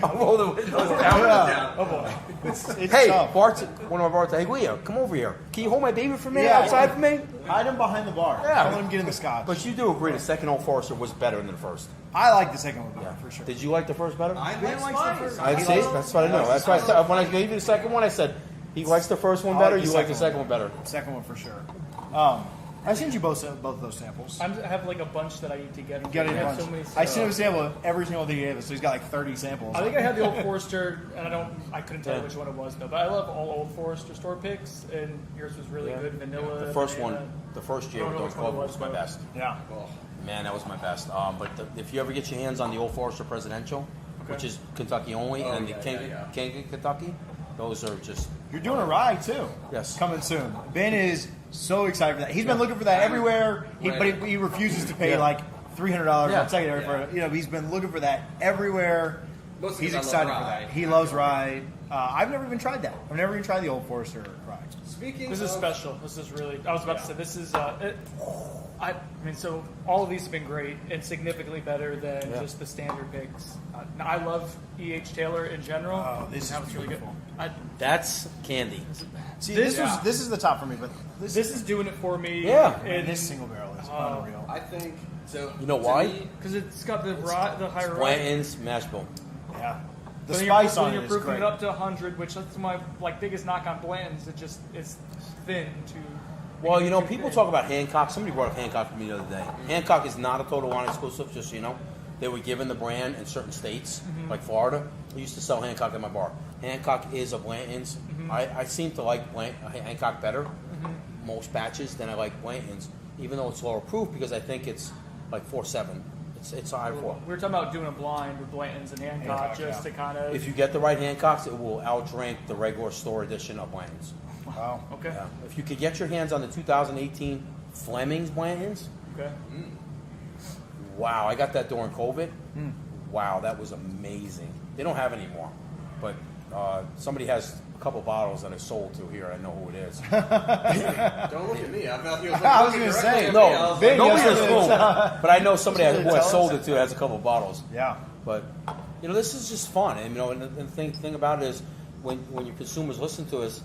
I'll roll the windows down. Yeah. Oh boy. It's Hey, tough. one of our bartenders, hey Leo, come over here. Can you hold my baby for me Yeah. outside for me? Hide him behind the bar. Yeah. Don't let him get in the scotch. But you do agree the second old Forester was better than the first. I like the second one better, for sure. Did you like the first better? I Ben like likes the spice. first. I see. That's what I know. That's why I said, when I gave you the second one, I said he likes the first one I better. like the You like the second second one better. Second one for sure. I sent you both of those samples. I have like a bunch that I need to get. You got it I in a have bunch. so many. I sent him a sample of every single thing he gave us, so he's got like 30 samples. I think I had the old Forester, and I couldn't tell you Yeah. which one it was though. But I love all old Forester store picks, and yours was really good. Vanilla. The first banana. one, the first year I with don't know those which one it clubs was my was, best. Yeah. Man, that was my best. But if you ever get your hands on the Old Forester Presidential, which is Kentucky only, and the King Kentucky, those are just You're doing a ride too. Yes. Coming soon. Ben is so excited for that. He's been looking for that everywhere, but he refuses to pay like $300 Yeah. on secondary for it. He's been looking for that everywhere. Mostly He's 'cause I excited love for rye. that. He loves ride. I've never even tried that. I've never even tried the Old Forester ride. Speaking This is of- special. This is really. I was about to say this is. I mean, so all of these have been great and significantly better than just the standard picks. I love E.H. Taylor in general. Oh, this That is was really good. beautiful. that's candy. See, This- this is the top for me, but This is doing it for me. Yeah. and this single barrel is unreal. I think so. You know to why? me, Because it's got the higher rye. Blanton's mash bill. Yeah. The When spice you're, on when it you're is proofing great. it up to 100, which that's my biggest knock on Blanton's. It's thin to. Well, too people thin. talk about Hancock. Somebody brought up Hancock to me the other day. Hancock is not a Total Wine exclusive, just so you know. They were given the brand in certain states, like Florida. I used to sell Hancock at my bar. Hancock is a Blanton's. I seem to like Hancock better, most batches, than I like Blanton's, even though it's lower proof because I think it's like 4.7. It's a high 4. We were talking about doing a blind with Blanton's and Hancock, just to kind of. If you get the right Hancocks, it will outrank the regular store edition of Blanton's. Wow. Okay. Yeah. If you could get your hands on the 2018 Fleming's Blanton's, Okay. wow, I got that during COVID. wow, that was amazing. They don't have any more, but somebody has a couple bottles that I sold to here. I know who it is. Don't look at me. I thought you was I was looking gonna directly say, at No, me. I was Big like, nobody yes, has it is. sold, but I know somebody who I Tell us sold that. it to has a couple bottles. Yeah. But this is just fun, and and the thing about it is when your consumers listen to us,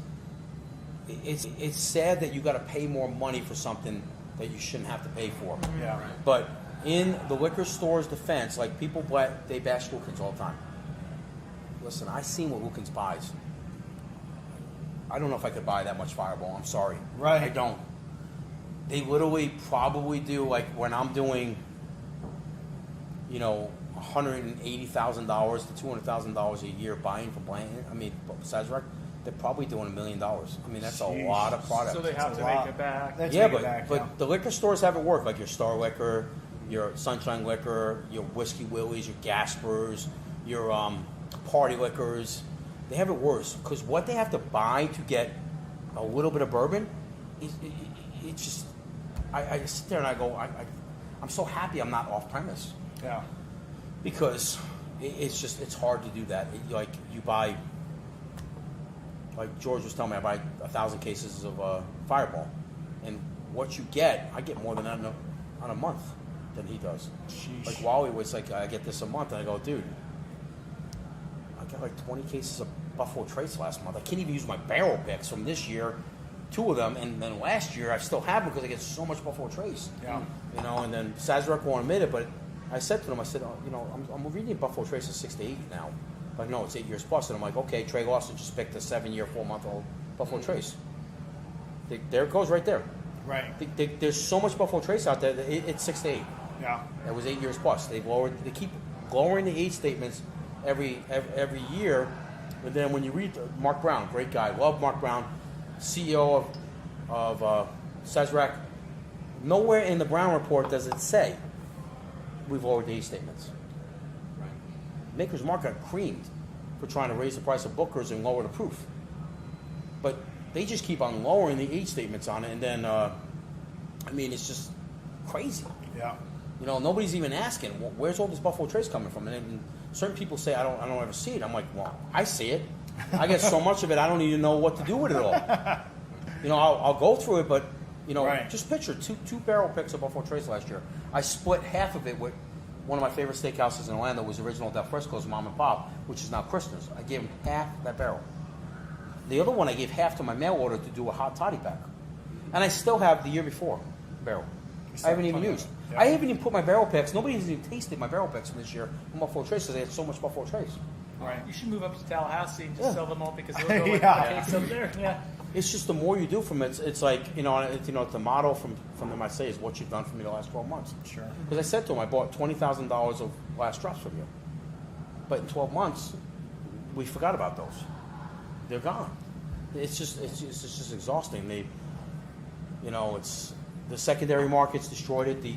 it's sad that you got to pay more money for something that you shouldn't have to pay for. Yeah. But in the liquor store's defense, like people they bash Wilkins all the time. Listen, I seen what Wilkins buys. I don't know if I could buy that much Fireball. I'm sorry. Right. I don't. They literally probably do, like when I'm doing, $180,000 to $200,000 a year buying from Blanton. I mean, besides rec, they're probably doing $1 million. I mean, that's a Sheesh. lot of product. So they have That's to a lot. make it back. That's Yeah, make it back, but yeah. the liquor stores have it work, like your Star Liquor, your Sunshine Liquor, your Whiskey Willie's, your Gaspers, your Party Liquors. They have it worse because what they have to buy to get a little bit of bourbon, it's just. I just sit there and I go, I'm so happy I'm not off premise Yeah. because it's hard to do that. Like you buy. Like George was telling me, I buy 1,000 cases of Fireball, and what you get, I get more than that on a month than he does. Sheesh. Like Wally was like, I get this a month, and I go, dude, I got like 20 cases of Buffalo Trace last month. I can't even use my barrel picks from this year, 2 of them, and then last year I still have them because I get so much Buffalo Trace. Yeah. And then Sazerac won't admit it, but I said to him, I said, I'm reading Buffalo Trace at 6 to 8 now. Like, no, it's 8 years plus. And I'm like, okay, Trey Lawson just picked a 7-year, 4-month-old Buffalo Trace. There it goes right there. Right. There's so much Buffalo Trace out there that it's 6 to 8. Yeah. That was 8 years plus. They keep lowering the age statements every year. And then when you read Mark Brown, great guy, love Mark Brown, CEO of Sazerac, nowhere in the Brown report does it say we've lowered the age statements. Maker's Mark got creamed for trying to raise the price of Booker's and lower the proof. But they just keep on lowering the age statements on it, and then, it's just crazy. Yeah. Nobody's even asking, where's all this Buffalo Trace coming from? And certain people say, I don't ever see it. I'm like, well, I see it. I get so much of it, I don't even know what to do with it all. I'll go through it, but, Right. just picture two barrel picks of Buffalo Trace last year. I split half of it with one of my favorite steakhouses in Orlando was original Del Frisco's Mom and Pop, which is now Krister's. I gave him half that barrel. The other one I gave half to my mail order to do a hot toddy pack. And I still have the year before barrel. I haven't even used. Yeah. I haven't even put my barrel picks. Nobody has even tasted my barrel picks from this year from Buffalo Trace because they had so much Buffalo Trace. Right. You should move up to Tallahassee and just Yeah. sell them all because they'll go with Yeah. the cakes over there. Yeah. It's just the more you do from it, it's like, the motto from them I say is what you've done for me the last 12 months. Sure. Because I said to him, I bought $20,000 of last drops from you. But in 12 months, we forgot about those. They're gone. It's just exhausting. It's the secondary market's destroyed it. The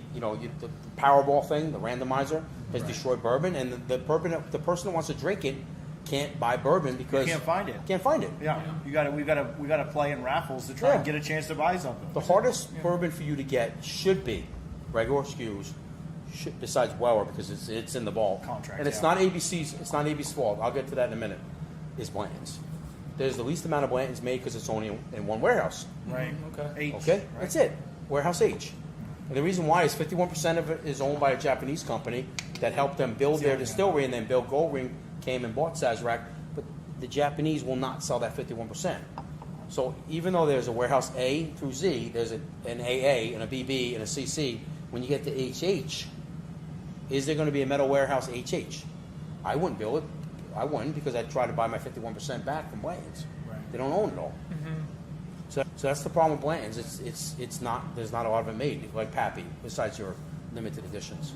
Powerball thing, the randomizer, has destroyed bourbon, and the person that wants to drink it can't buy bourbon because You can't find it. Can't find it. Yeah. We got to play in raffles to try and get a chance to buy something. The hardest bourbon for you to get should be regular SKUs, besides Weller because it's in the vault. Contract, and it's not ABC's. It's not ABC's fault. I'll get to that in a minute. Is Blanton's. There's the least amount of Blanton's made because it's only in one warehouse. Right. Okay. H, Okay, right? that's it. Warehouse H. And the reason why is 51% of it is owned by a Japanese company that helped them build their distillery, and then Bill Goldring came and bought Sazerac. But the Japanese will not sell that 51%. So even though there's a warehouse A through Z, there's an AA and a BB and a CC. When you get to HH, is there going to be a metal warehouse HH? I wouldn't build it. I wouldn't because I'd try to buy my 51% back from Blanton's. Right. They don't own it all. So that's the problem with Blanton's. It's not, there's not a lot of it made like Pappy besides your limited editions.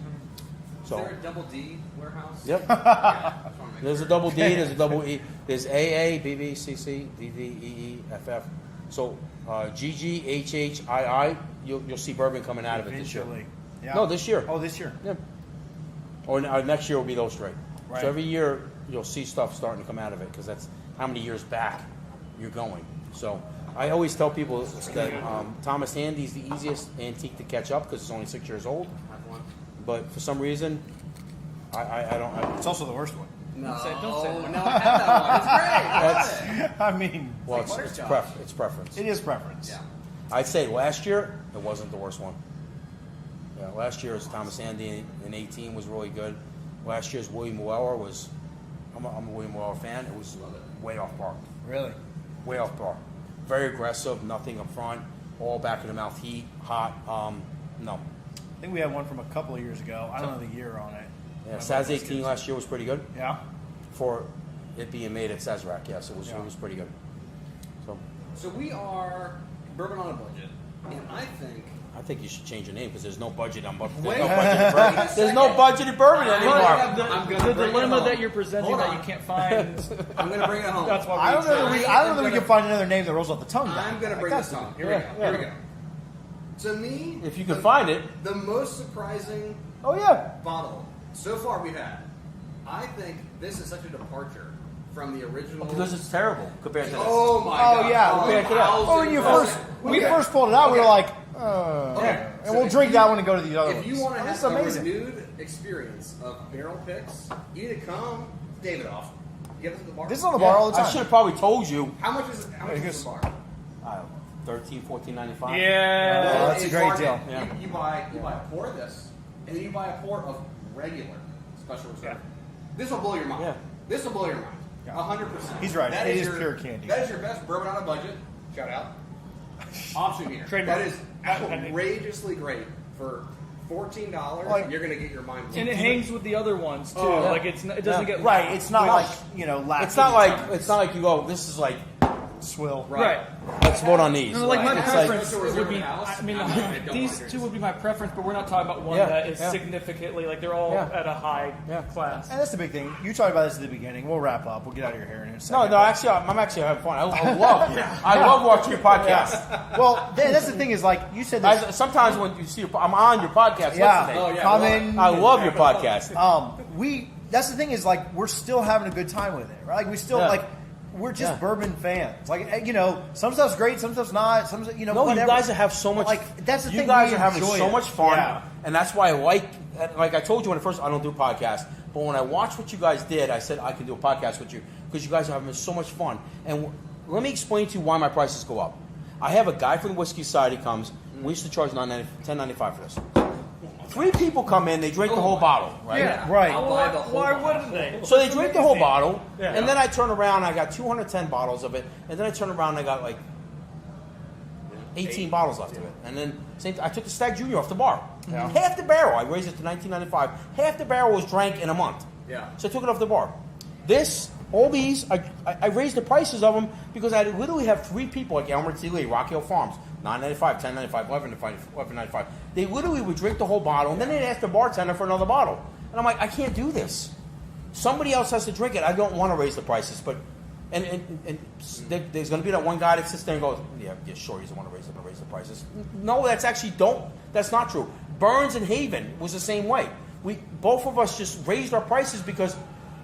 Is So there a double D warehouse? yep, Yeah, I just wanna make there's sure. a double D, there's a double E, there's AA, BB, CC, DD, EE, FF. So GG, HH, II, you'll see bourbon coming out of it this year. Eventually. Yeah. No, this year. Oh, this year. Yeah. Or next year will be those straight. Right. So every year you'll see stuff starting to come out of it because that's how many years back you're going. So I always tell people that Thomas Handy's the easiest antique to catch up because it's only 6 years old. Have one. But for some reason, I don't. It's also the worst one. No, Don't say it. no, I had that one. It's great. I love it. I mean, Well, like it's butterscotch. it's preference. it is preference. Yeah. I'd say last year it wasn't the worst one. Yeah, last year's Thomas Andy in 18 was really good. Last year's William Weller was. I'm a William Weller fan. It was way off par. Really? Way off par. Very aggressive. Nothing up front. All back in the mouth. Heat. Hot. No. I think we had one from a couple of years ago. I don't know the year on it. Yeah, Saz 18 last year was pretty good. Yeah. For it being made at Sazerac, yes, it was pretty good. So we are bourbon on a budget, and I think you should change your name because there's no budget on bourbon. Wait There's no a budget in bourbon. second. There's no budget in bourbon I'm anymore. gonna The bring it dilemma home. that you're presenting Hold that on. you can't find. I'm going to bring it home. That's why I don't know. we I don't know that we can find another name that rolls off the tongue. I'm going to bring this home. Here we go. Here we go. To me, If you can find it. the most surprising Oh yeah. bottle so far we've had, I think this is such a departure from the original. Because it's terrible compared to this. Oh my god! Oh yeah. compared to that. Oh, when you first when you first pulled it out, we were like, Okay. and So we'll if drink you- that one and go to the other If ones. you want to Oh, have this is a amazing. renewed experience of barrel picks, you need to come Davidoff. You get this at the bar. This is on the bar all the I time. should have probably told you. How much is it? How much is the bar? I don't know, 13, 14.95. Yeah. Oh, that's a great deal. Yeah. You buy a pour of this, and then you buy a pour of regular special reserve. Yeah. This will blow your mind. Yeah. This will blow your mind. 100%. He's right. That It is your- pure candy. That is your best bourbon on a budget. Shout out. Option here. Trademark. That is outrageously great for $14. Like- you're gonna get your mind blown. And it hangs with the other ones too. Oh, yeah. Like it doesn't get Right. It's not like last. It's not like you go. This is like. swill. right. Let's vote on these. No, like my It's preference Like- would be. House? I mean, I don't these want two to. would be my preference, but we're not talking about one Yeah, that is yeah. significantly like they're all Yeah. at a high Yeah. class. And that's the big thing. You talked about this at the beginning. We'll wrap up. We'll get out of your hair in a second. No, actually, I'm actually having fun. I love watching your podcast. Well, that's the thing is like you said. This, Sometimes when you see, I'm on your podcast. yeah. What's the name? Common. I love your podcast. That's the thing is like we're still having a good time with it, right? Like we still Yeah. like we're just Yeah. bourbon fans. Like some stuff's great, some stuff's not. Some No, whatever. you guys have so much. Like that's the you thing. guys we are having enjoy so it. much fun, Yeah. and that's why I like I told you when at first I don't do podcasts, but when I watched what you guys did, I said I can do a podcast with you because you guys are having so much fun. And let me explain to you why my prices go up. I have a guy from the Whiskey Society comes. We used to charge $10.95 for this. 3 people come in, they drink the whole bottle, right? Yeah. Right. I'll buy the whole Why bottle. wouldn't they? So they drink the whole bottle, Yeah. and then I turn around, I got 210 bottles of it, and then I turn around, and I got like 18 bottles left of it. And then I took the Stag Junior off the bar. Yeah. Half the barrel, I raised it to $19.95. Half the barrel was drank in a month. Yeah. So I took it off the bar. All these, I raised the prices of them because I literally have 3 people like Elmer T. Lee, Rock Hill Farms, $9.95, $10.95, $11.95. They literally would drink the whole bottle, and then they'd ask the bartender for another bottle. And I'm like, I can't do this. Somebody else has to drink it. I don't want to raise the prices, but there's going to be that one guy that sits there and goes, yeah, sure, he doesn't want to raise the prices. No, that's not true. Burns and Haven was the same way. Both of us just raised our prices because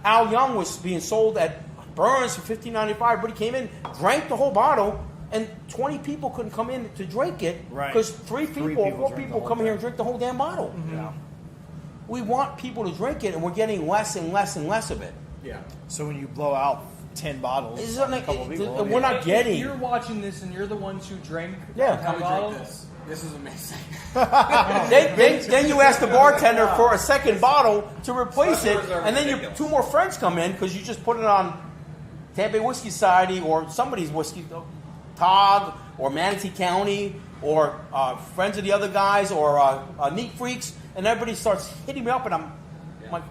Al Young was being sold at Burns for $15.95, but he came in, drank the whole bottle, and 20 people couldn't come in to drink it Right. because 4 drink people the come whole here and drink the whole damn bottle. Yeah. We want people to drink it, and we're getting less and less and less of it. Yeah. So when you blow out 10 bottles, It's on not- a couple it- people, we're not If getting. you're watching this and you're the ones who drink Yeah. that Come and bottle, drink this. This is amazing. Then you ask the bartender for a second bottle to replace Special it, reserve and then ridiculous. 2 more friends come in because you just put it on Tampa Whiskey Society or somebody's whiskey, Todd or Manatee County or friends of the other guys or Neat Freaks, and everybody starts hitting me up, and I'm like,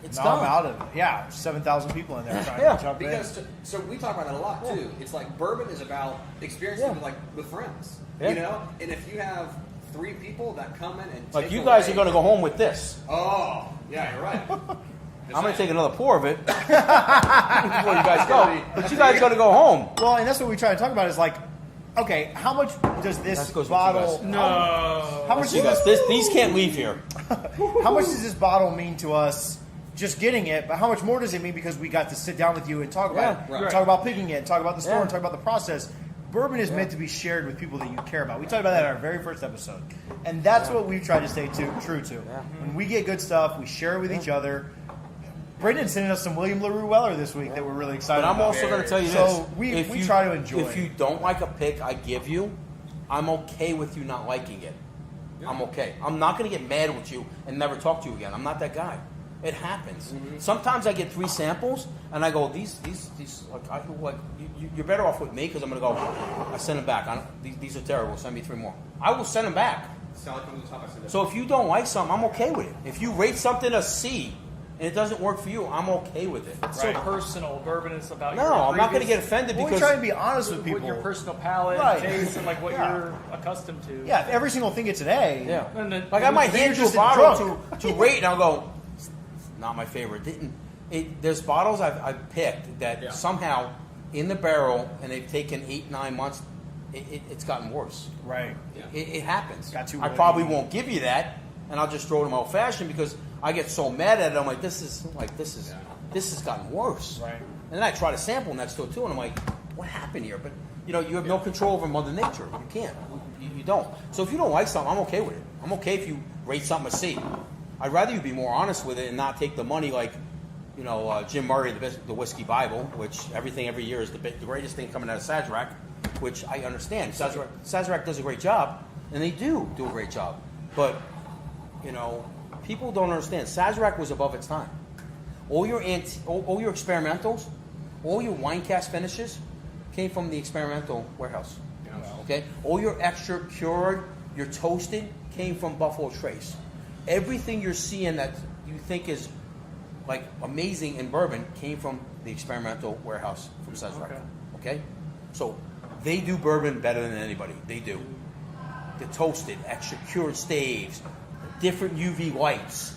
it's now done. I'm out of it. Yeah, 7,000 people in there trying Yeah. to jump Because in. so we talk about that a lot too. It's like bourbon is about experiencing Yeah. it with friends, Yeah. you know. And if you have 3 people that come in and Like take you guys away- are going to go home with this. Oh, yeah, you're right. I'm going to take another pour of it before you guys go. But you guys got to go home. Well, and that's what we try to talk about is like, okay, how much does this That goes with you bottle? guys. no. How much You does guys, these can't leave here. How much does this bottle mean to us? Just getting it, but how much more does it mean because we got to sit down with you and talk about Yeah, it, right. talk about picking it, talk about the store, Yeah. and talk about the process. bourbon is meant to be shared with people that you care about. We talked about that in our very first episode. And that's what we've tried to stay true to. When we get good stuff, we share it with each other. Brendan's sending us some William LaRue Weller this week that we're really excited But I'm about. also going to tell you So this. we try to enjoy If you don't like a pick I give you, I'm okay with you not liking it. I'm okay. I'm not going to get mad with you and never talk to you again. I'm not that guy. It happens. Sometimes I get 3 samples and I go, these you're better off with me because I'm going to go, I send them back. These are terrible. Send me 3 more. I will send them back. So if you don't like something, I'm okay with it. If you rate something a C and it doesn't work for you, I'm okay with it. It's so personal. Bourbon is about No, I'm not going to get offended we because try and be honest with people. with your personal palate, Right. and taste, and like what you're accustomed to. Yeah, if every single thing gets an A. yeah, And then- like I might then hand you're you a just bottle drunk. to rate, and I'll go, "It's not my favorite." There's bottles I've picked that somehow in the barrel, and they've taken 8-9 months. It's gotten worse. Right. It happens. Got too I ready. probably won't give you that, and I'll just throw it in old fashioned because I get so mad at it. I'm like, this has gotten worse. Right. And then I try to sample next to it too, and I'm like, what happened here? But you have no control over Mother Nature. You can't. You don't. So if you don't like something, I'm okay with it. I'm okay if you rate something a C. I'd rather you be more honest with it and not take the money like, Jim Murray, the Whiskey Bible, which every year is the greatest thing coming out of Sazerac, which I understand. Sazerac does a great job, and they do a great job. But, people don't understand. Sazerac was above its time. All your experimentals, all your wine cast finishes came from the experimental warehouse. Okay? All your extra cured, your toasted came from Buffalo Trace. Everything you're seeing that you think is like amazing in bourbon came from the experimental warehouse from Sazerac. Okay? So they do bourbon better than anybody. They do. The toasted, extra cured staves, different UV lights,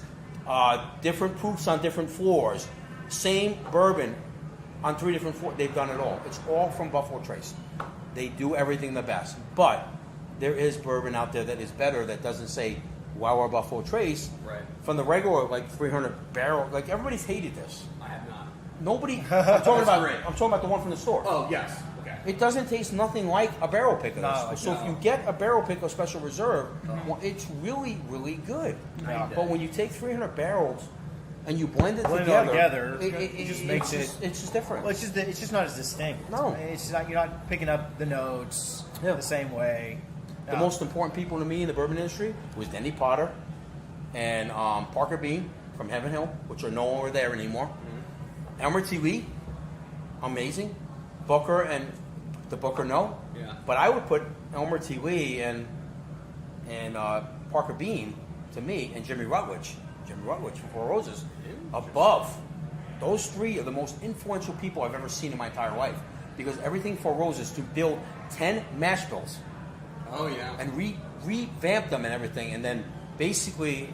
different proofs on different floors, same bourbon on 3 different floors. They've done it all. It's all from Buffalo Trace. They do everything the best. But there is bourbon out there that is better that doesn't say Weller Buffalo Trace from the regular 300 barrel. Like everybody's hated this. I have not. Nobody. I'm talking about the one from the store. Oh yes. Okay. It doesn't taste nothing like a barrel pick of No, this. So if you get a barrel pick of Special Reserve, well, it's really, really good. Yeah. But when you take 300 barrels and you blend it Blend it together, all together, it just makes it's just different. Well, it's just not as distinct. No. It's just not, you're not picking up the notes the same way. The No. most important people to me in the bourbon industry was Denny Potter and Parker Bean from Heaven Hill, which are no longer there anymore. Elmer T. Lee, amazing. Booker and the Booker, no. Yeah. But I would put Elmer T. Lee and Parker Bean to me, and Jimmy Rutledge from Four Roses, above. Those 3 are the most influential people I've ever seen in my entire life, because everything Four Roses to build 10 mash bills. Oh yeah. And revamp them and everything, and then basically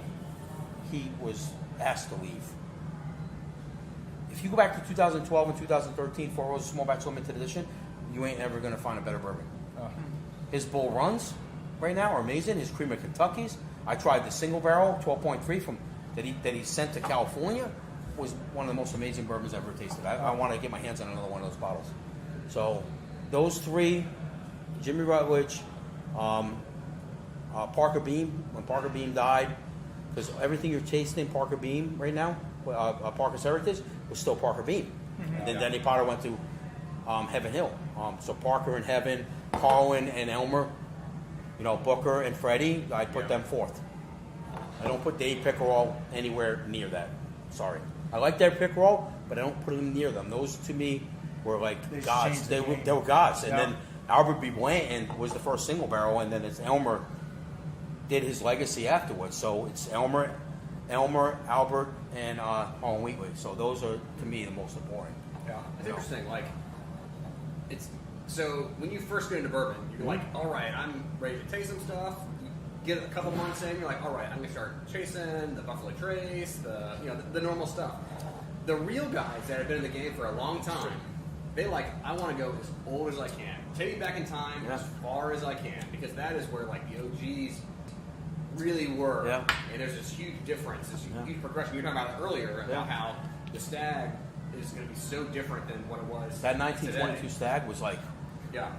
he was asked to leave. If you go back to 2012 and 2013, Four Roses Small Batch Limited Edition, you ain't ever going to find a better bourbon. His Bull Runs right now are amazing. His Cream of Kentuckies. I tried the single barrel 12.3 that he sent to California. Was one of the most amazing bourbons I've ever tasted. I want to get my hands on another one of those bottles. So those 3, Jimmy Rutledge, Parker Beam, when Parker Beam died, because everything you're tasting Parker Beam right now, Parker's Heritage, was still Parker Beam. And then Denny Potter went to Heaven Hill. So Parker and Heaven, Carlin and Elmer, Booker and Freddie, I'd put them 4th. I don't put Dave Pickerel anywhere near that. Sorry. I like Dave Pickerel, but I don't put him near them. Those to me were like They gods. changed They the were game. gods. And Yeah. then Albert B. Blanton was the first single barrel, and then it's Elmer did his legacy afterwards. So it's Elmer, Albert, and Harlan Wheatley. So those are to me the most important. Yeah. It's interesting. So when you first get into bourbon, you're like, all right, I'm ready to taste some stuff. You get a couple months in, you're like, all right, I'm gonna start chasing the Buffalo Trace, the normal stuff. The real guys that have been in the game for a long time, they I want to go as old as I can, take it back in time as far as I can, because that is where the OGs really were. Yeah. And there's this huge difference, this huge progression. You were talking about it earlier about how the Stag is going to be so different than what it was. That 1922 today. Stag was like, Yeah.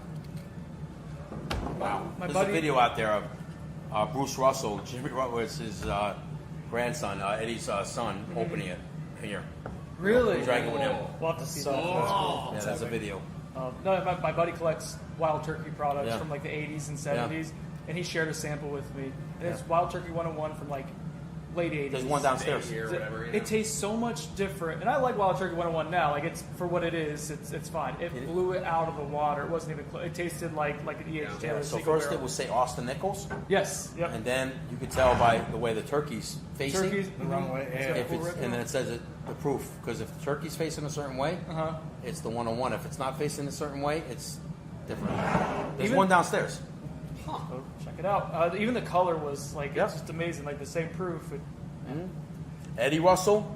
Wow. My There's buddy- a video out there of Bruce Russell, Jimmy Russell's his grandson, Eddie's son, opening it here. Really? Drank with him. We'll have to see So- that. Yeah, there's a video. No, my buddy collects wild turkey products Yeah. from like the 80s and 70s, and he shared a sample with me. And it's Yeah. Wild Turkey 101 from like late 80s. There's one downstairs. Or whatever, you know. It tastes so much different, and I like Wild Turkey 101 now. Like it's for what it is, it's fine. It blew it out of the water. It wasn't even close. It tasted like an E.H. Taylor. So single first it barrel. will say Austin Nichols, Yes. Yep. and then you could tell by the way the turkey's facing. Turkeys The wrong way. Yeah. If it's, and then it says the proof, because if the turkey's facing a certain way, Uh-huh. it's the 101. If it's not facing a certain way, it's different. There's Even- one downstairs. So check it out. Even the color was like Yep. it's just amazing. Like the same proof. Eddie Russell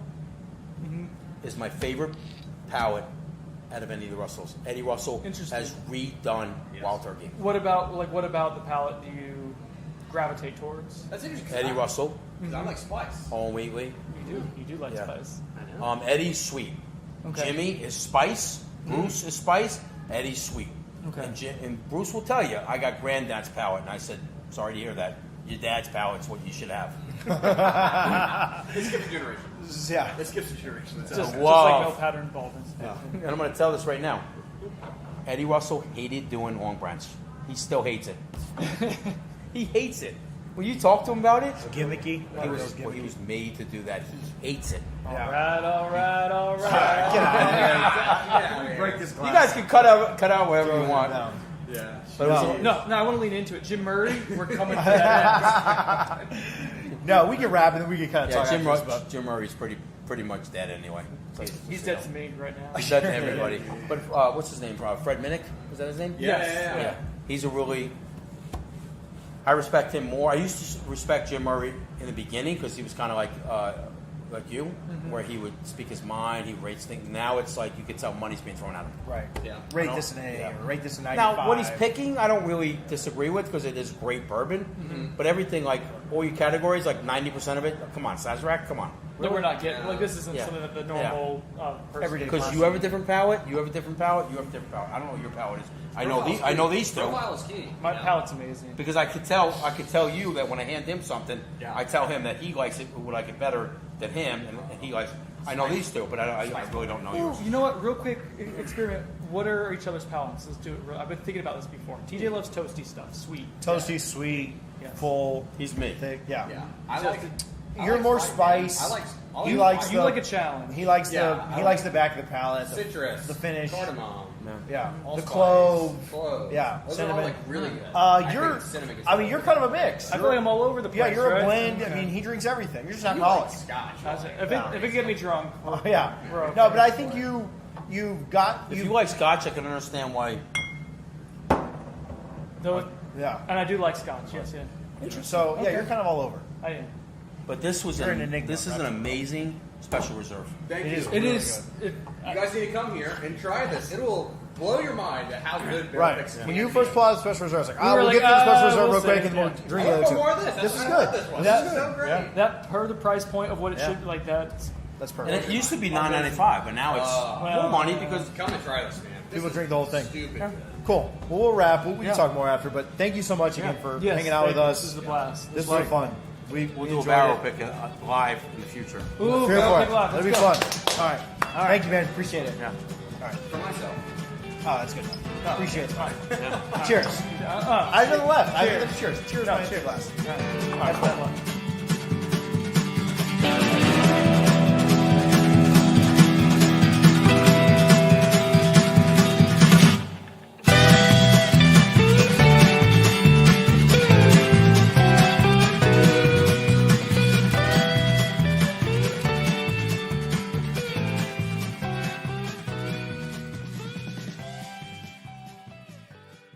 is my favorite palate out of any of the Russells. Eddie Russell Interesting. has redone Wild Turkey. What about the palate do you gravitate towards? That's interesting. Eddie Russell, Because I like spice. Home Wheatley. You do like Yeah. spice. I know. Eddie's sweet. Okay. Jimmy is spice. Bruce is spice. Eddie's sweet. Okay. And Bruce will tell you, I got granddad's palate. And I said, sorry to hear that. Your dad's palate's what you should have. It skips a generation. Yeah. It skips a generation. That's Just it. Wow. like no pattern baldness. And I'm going to tell this right now. Eddie Russell hated doing Long Branch. He still hates it. He hates it. When you talk to him about it, Gimmicky. he was made to do that. He hates it. All right. Get out of Yeah, Break this You glass. guys can cut out whatever you want. No. Yeah. But it was- No, I want to lean into it. Jim Murray, we're coming for that. No, we can wrap and then we can kind of yeah, talk after this, Jim Murray's pretty much dead anyway. So He's dead to me right now. He's dead to everybody. But what's his name? Fred Minnick? Is that his name? Yeah. He's a really. I respect him more. I used to respect Jim Murray in the beginning because he was kind of like you, where he would speak his mind. He rates things. Now it's like you can tell money's being thrown at him. Right. Yeah. Rate I this an A yeah. or rate this a 95. Now, what he's picking, I don't really disagree with because it is great bourbon. But everything, like all your categories, like 90% of it, come on, Sazerac, come on. No, we're not getting Yeah. like this isn't Yeah. something that the normal person. Everyday Because you have a different palate, you have a different palate, you have a different palate. I don't know what your palate is. I know these two. Profile is key. My you know? palate's amazing. Because I could tell you that when I hand him something, Yeah. I tell him that he likes it, would like it better than him, and he likes. I know these two, but I really don't know yours. Ooh, you know what? Real quick experiment. What are each other's palates? Let's do it. I've been thinking about this before. TJ loves toasty stuff, sweet. Toasty, sweet, Yes. full, He's me. thick. Yeah. Yeah. I Just- like. You're more spice. I like. He likes You the- like a challenge. He likes Yeah, I likes the back of the palate, the, citrus, the finish. cardamom, Yeah, the allspice, clove. Yeah, those cinnamon. are all like really good. I You're. think cinnamon gets I mean, you're kind of a mix. I feel like I'm all over the place. Yeah, you're right? a blend. Okay. I mean, he drinks everything. You're just You alcoholic. like scotch. That's it. If Yeah. it can get me drunk, Yeah. We're okay. No, but I think you've got If you like Scotch, I can understand why. though, Yeah. and I do like scotch. Yes, yeah. So yeah, you're kind of all over. I am. But this was You're an enigma, this is an that's- amazing special reserve. Thank It you. is. It Really is. It, You guys need to come here and try this. It will blow your mind at how good barrel Right. mix can When you be. first pulled out the special reserve, I was like, We were we'll like, get through the special reserve we'll real quick save and we'll it. drink I the want other two. more of this. This is I good. like this one. That- This is so great. yeah. that per the price point of what it Yeah. should like that. That's And perfect. it used to be $9.95, but now it's Well, more money because Come and try this, man. This People is drink the whole thing. Stupid. Yeah. Cool. Well, we'll wrap. We Yeah. can talk more after, but thank you so much again for Yes, hanging out with thank you. us. This is a blast. This was fun. we'll do a enjoyed barrel it. pick live in the future. Ooh, Fair barrel point. pick live. That'll be Let's fun. go. All right. Thank you, man. Appreciate it. Yeah. All right. For myself. Oh, that's good. Appreciate it. Yeah. Cheers. I did the left. I did the cheers. Cheers, No, my cheers. glass. All right. That's that one.